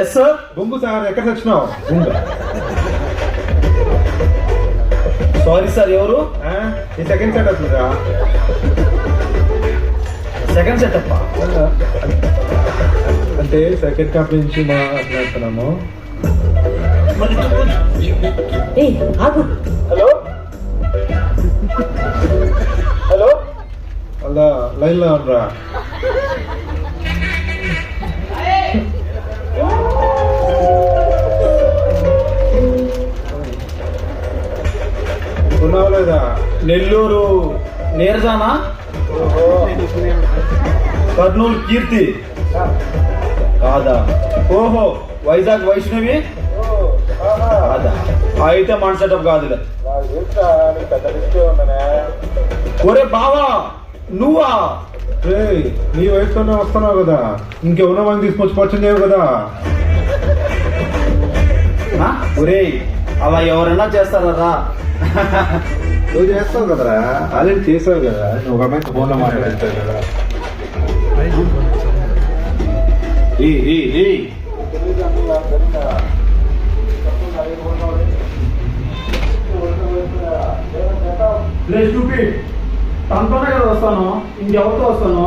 Yes sir. బొంగు sir, ఎక్కడ తెచ్చినావు? సారీ సార్, ఎవరు? ఈ సెకండ్ సెటప్ రా. సెకండ్ సెటప్ అంటే సెకండ్ కంపెనీ నుంచి మాట్లాడుతున్నాము. హలో హలో, అలా లైన్ లో ఉండరా. ఉన్నావా లేదా? నెల్లూరు నీరజానా? కర్నూలు కీర్తి కాదా? ఓహో, వైజాగ్ వైష్ణవి కాదా? అయితే మన సెటప్ కాదులే. ఒరే బావా, నువ్వా? నీ వయసులోనే వస్తున్నావు కదా, ఇంకెవరో మంది తీసుకొచ్చి పరిచయం చేయవు కదా. ఒరే, అలా ఎవరైనా చేస్తారా? నువ్వు చేస్తావు కదరా, ఆల్రెడీ చేసావు కదా. నువ్వు ఒక అమ్మాయితో ఫోన్లో మాట్లాడతావు కదా. తనతోనే కదా వస్తాను, ఇంకెవరితో వస్తాను?